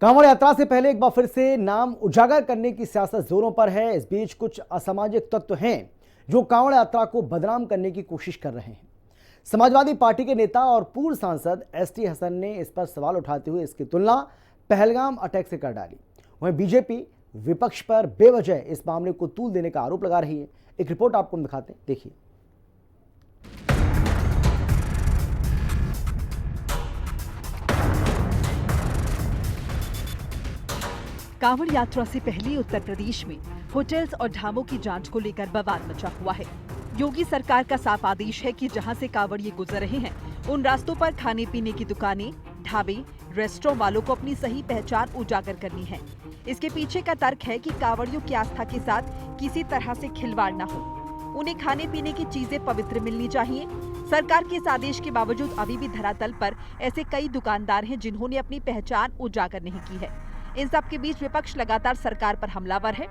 कांवड़ यात्रा से पहले एक बार फिर से नाम उजागर करने की सियासत जोरों पर है। इस बीच कुछ असामाजिक तत्व हैं जो कांवड़ यात्रा को बदनाम करने की कोशिश कर रहे हैं। समाजवादी पार्टी के नेता और पूर्व सांसद एसटी हसन ने इस पर सवाल उठाते हुए इसकी तुलना पहलगाम अटैक से कर डाली। वहीं बीजेपी विपक्ष पर बेवजह इस मामले को तूल देने का आरोप लगा रही है। एक रिपोर्ट आपको हम दिखाते हैं, देखिए। कांवड़ यात्रा से पहले उत्तर प्रदेश में होटल्स और ढाबों की जांच को लेकर बवाल मचा हुआ है। योगी सरकार का साफ आदेश है कि जहां से कांवड़िए गुजर रहे हैं, उन रास्तों पर खाने पीने की दुकानें, ढाबे, रेस्टोरेंट वालों को अपनी सही पहचान उजागर करनी है। इसके पीछे का तर्क है कि कांवड़ियों की आस्था के साथ किसी तरह से खिलवाड़ न हो। उन्हें खाने पीने की चीजें पवित्र मिलनी चाहिए। सरकार के इस आदेश के बावजूद अभी भी धरातल पर ऐसे कई दुकानदार हैं जिन्होंने अपनी पहचान उजागर नहीं की है। इन सब के बीच विपक्ष लगातार सरकार पर हमलावर है।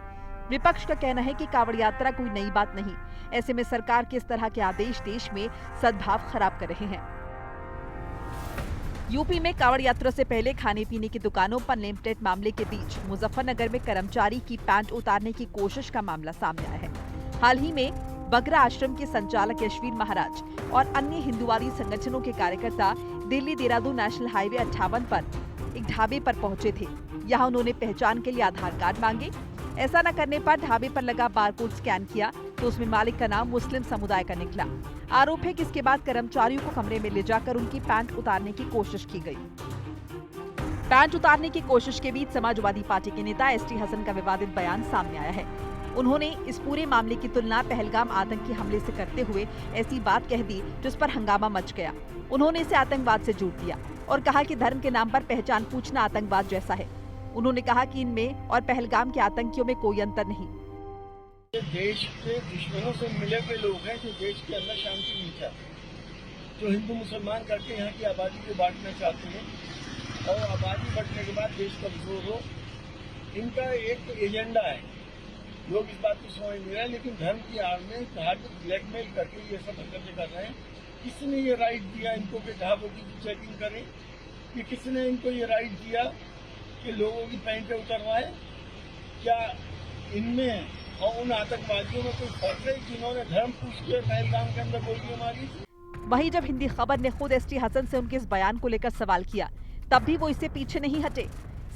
विपक्ष का कहना है कि कांवड़ यात्रा कोई नई बात नहीं, ऐसे में सरकार के इस तरह के आदेश देश में सद्भाव खराब कर रहे हैं। यूपी में कांवड़ यात्रा से पहले खाने पीने की दुकानों पर नेम प्लेट मामले के बीच मुजफ्फरनगर में कर्मचारी की पैंट उतारने की कोशिश का मामला सामने आया है। हाल ही में बगरा आश्रम के संचालक यशवीर महाराज और अन्य हिंदुवादी संगठनों के कार्यकर्ता दिल्ली देहरादून नेशनल हाईवे 58 पर एक ढाबे पर पहुंचे थे। यहाँ उन्होंने पहचान के लिए आधार कार्ड मांगे। ऐसा न करने पर ढाबे पर लगा बारकोड स्कैन किया तो उसमें मालिक का नाम मुस्लिम समुदाय का निकला। आरोप है कि इसके बाद कर्मचारियों को कमरे में ले जाकर उनकी पैंट उतारने की कोशिश की गई। पैंट उतारने की कोशिश के बीच समाजवादी पार्टी के नेता एसटी हसन का विवादित बयान सामने आया है। उन्होंने इस पूरे मामले की तुलना पहलगाम आतंकी हमले से करते हुए ऐसी बात कह दी जिस पर हंगामा मच गया। उन्होंने इसे आतंकवाद से जोड़ दिया और कहा कि धर्म के नाम पर पहचान पूछना आतंकवाद जैसा है। उन्होंने कहा कि इनमें और पहलगाम के आतंकियों में कोई अंतर नहीं। देश के दुश्मनों से मिले हुए लोग हैं जो देश के अंदर शांति नहीं चाहते, जो हिंदू मुसलमान करके यहाँ की आबादी को बांटना चाहते हैं और आबादी बढ़ने के बाद देश कमजोर हो। इनका एक एजेंडा है, लोग इस बात को समझ नहीं रहे, लेकिन धर्म की आड़ में धार्मिक ब्लैकमेल करके ये सब हरकतें कर रहे हैं। किसने ये राइट दिया इनको कि ढाबों की चेकिंग करें? कि किसने इनको ये राइट दिया कि लोगों की पैंटें उतरवाएं? क्या इनमें और उन आतंकवादियों में कोई फर्क है जिन्होंने धर्म पूछ के पहलगाम के अंदर गोलियां मारी? वहीं जब हिंदी खबर ने खुद एसटी हसन से उनके इस बयान को लेकर सवाल किया, तब भी वो इससे पीछे नहीं हटे।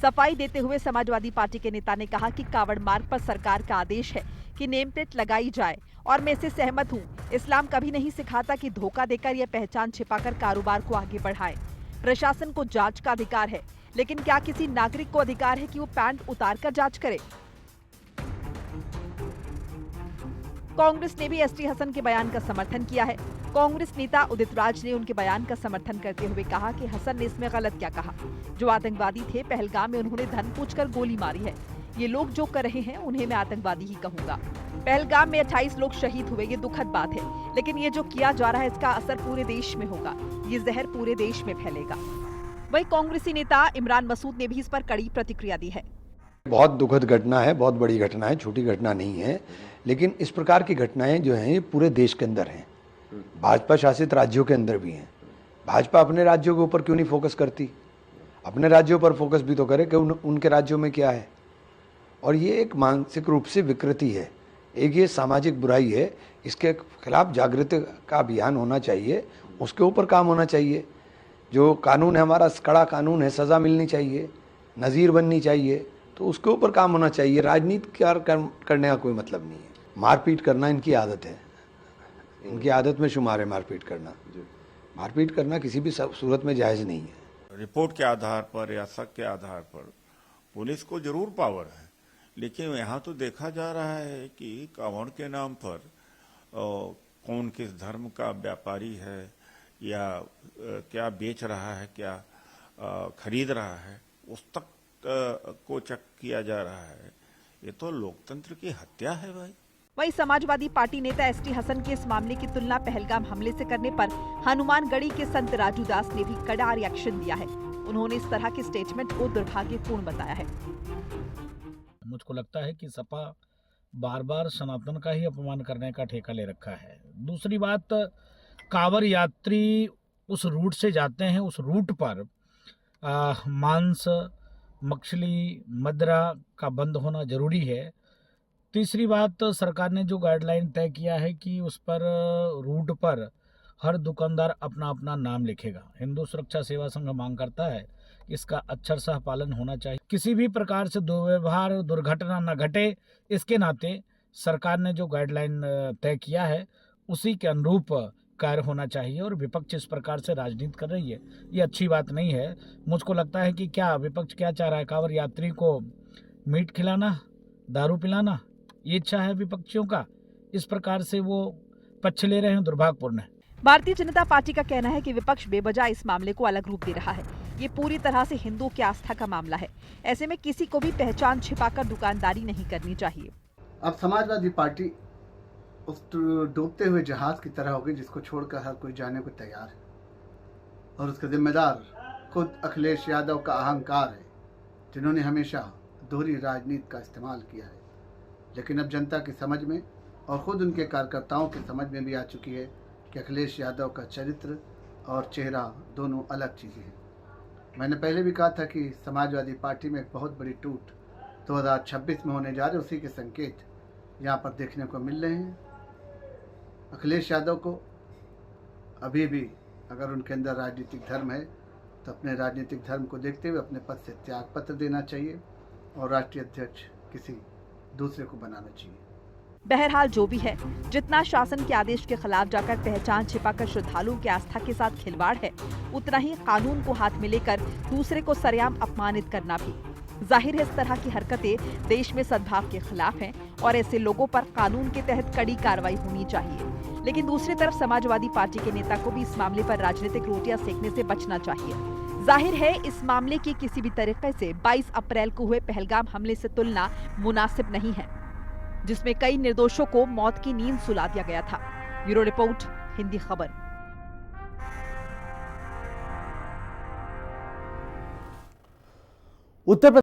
सफाई देते हुए समाजवादी पार्टी के नेता ने कहा कि कांवड़ मार्ग पर सरकार का आदेश है कि नेम प्लेट लगाई जाए और मैं इससे सहमत हूँ। इस्लाम कभी नहीं सिखाता कि धोखा देकर या पहचान छिपाकर कारोबार को आगे बढ़ाएं। प्रशासन को जांच का अधिकार है, लेकिन क्या किसी नागरिक को अधिकार है कि वो पैंट उतारकर जांच करे? कांग्रेस ने भी एसटी हसन के बयान का समर्थन किया है। कांग्रेस नेता उदित राज ने उनके बयान का समर्थन करते हुए कहा कि हसन ने इसमें गलत क्या कहा। जो आतंकवादी थे, पहलगाम में उन्होंने धन पूछकर गोली मारी है। ये लोग जो कर रहे हैं उन्हें मैं आतंकवादी ही कहूंगा। पहलगाम में 28 लोग शहीद हुए, ये दुखद बात है, लेकिन ये जो किया जा रहा है इसका असर पूरे देश में होगा। ये जहर पूरे देश में फैलेगा। वहीं कांग्रेसी नेता इमरान मसूद ने भी इस पर कड़ी प्रतिक्रिया दी है। बहुत दुखद घटना है, बहुत बड़ी घटना है, छोटी घटना नहीं है। लेकिन इस प्रकार की घटनाएं जो हैं ये पूरे देश के अंदर हैं, भाजपा शासित राज्यों के अंदर भी हैं। भाजपा अपने राज्यों के ऊपर क्यों नहीं फोकस करती? अपने राज्यों पर फोकस भी तो करे कि उनके राज्यों में क्या है। और ये एक मानसिक रूप से विकृति है, एक ये सामाजिक बुराई है। इसके खिलाफ जागृति का अभियान होना चाहिए, उसके ऊपर काम होना चाहिए। जो कानून है हमारा कड़ा कानून है, सज़ा मिलनी चाहिए, नज़ीर बननी चाहिए, तो उसके ऊपर काम होना चाहिए। राजनीति करने का कोई मतलब नहीं है। मारपीट करना इनकी आदत है, इनकी आदत में शुमार है मारपीट करना। मारपीट करना किसी भी सूरत में जायज़ नहीं है। रिपोर्ट के आधार पर या शक के आधार पर पुलिस को जरूर पावर है, लेकिन यहाँ तो देखा जा रहा है कि कांवड़ के नाम पर कौन किस धर्म का व्यापारी है या क्या बेच रहा है, क्या खरीद रहा है, उस तक को चेक किया जा रहा है। ये तो लोकतंत्र की हत्या है भाई। वहीं समाजवादी पार्टी नेता एसटी हसन के इस मामले की तुलना पहलगाम हमले से करने पर हनुमानगढ़ी के संत राजू दास ने भी कड़ा रिएक्शन दिया है। उन्होंने इस तरह के स्टेटमेंट को दुर्भाग्यपूर्ण बताया है। मुझको लगता है कि सपा बार बार सनातन का ही अपमान करने का ठेका ले रखा है। दूसरी बात, कांवड़ यात्री उस रूट से जाते हैं, उस रूट पर मांस, मछली मदिरा का बंद होना जरूरी है। तीसरी बात, सरकार ने जो गाइडलाइन तय किया है कि उस पर रूट पर हर दुकानदार अपना अपना नाम लिखेगा। हिंदू सुरक्षा सेवा संघ मांग करता है कि इसका अक्षरशः पालन होना चाहिए। किसी भी प्रकार से दुर्व्यवहार दुर्घटना न घटे, इसके नाते सरकार ने जो गाइडलाइन तय किया है उसी के अनुरूप कार्य होना चाहिए। और विपक्ष इस प्रकार से राजनीति कर रही है, ये अच्छी बात नहीं है। मुझको लगता है कि क्या विपक्ष क्या चाह रहा है, कांवड़ यात्री को मीट खिलाना, दारू पिलाना, ये इच्छा है विपक्षियों का। इस प्रकार से वो पक्ष ले रहे हैं, दुर्भाग्यपूर्ण है। भारतीय जनता पार्टी का कहना है कि विपक्ष बेवजह इस मामले को अलग रूप दे रहा है। ये पूरी तरह से हिंदुओं की आस्था का मामला है। ऐसे में किसी को भी पहचान छिपाकर दुकानदारी नहीं करनी चाहिए। अब समाजवादी पार्टी उस डूबते हुए जहाज की तरह होगी जिसको छोड़कर हर कोई जाने को तैयार है, और उसका जिम्मेदार खुद अखिलेश यादव का अहंकार है, जिन्होंने हमेशा दोहरी राजनीति का इस्तेमाल किया है। लेकिन अब जनता की समझ में और ख़ुद उनके कार्यकर्ताओं की समझ में भी आ चुकी है कि अखिलेश यादव का चरित्र और चेहरा दोनों अलग चीज़ें हैं। मैंने पहले भी कहा था कि समाजवादी पार्टी में एक बहुत बड़ी टूट 2026 में होने जा रही, उसी के संकेत यहाँ पर देखने को मिल रहे हैं। अखिलेश यादव को अभी भी अगर उनके अंदर राजनीतिक धर्म है तो अपने राजनीतिक धर्म को देखते हुए अपने पद से त्यागपत्र देना चाहिए और राष्ट्रीय अध्यक्ष किसी दूसरे को बनाना चाहिए। बहरहाल जो भी है, जितना शासन के आदेश के खिलाफ जाकर पहचान छिपाकर श्रद्धालुओं की आस्था के साथ खिलवाड़ है, उतना ही कानून को हाथ में लेकर दूसरे को सरेआम अपमानित करना भी। जाहिर है इस तरह की हरकतें देश में सद्भाव के खिलाफ हैं और ऐसे लोगों पर कानून के तहत कड़ी कार्रवाई होनी चाहिए। लेकिन दूसरी तरफ समाजवादी पार्टी के नेता को भी इस मामले पर राजनीतिक रोटियां सेकने से बचना चाहिए। जाहिर है इस मामले की किसी भी तरीके से 22 अप्रैल को हुए पहलगाम हमले से तुलना मुनासिब नहीं है, जिसमें कई निर्दोषों को मौत की नींद सुला दिया गया था। ब्यूरो रिपोर्ट, हिंदी खबर। उत्तर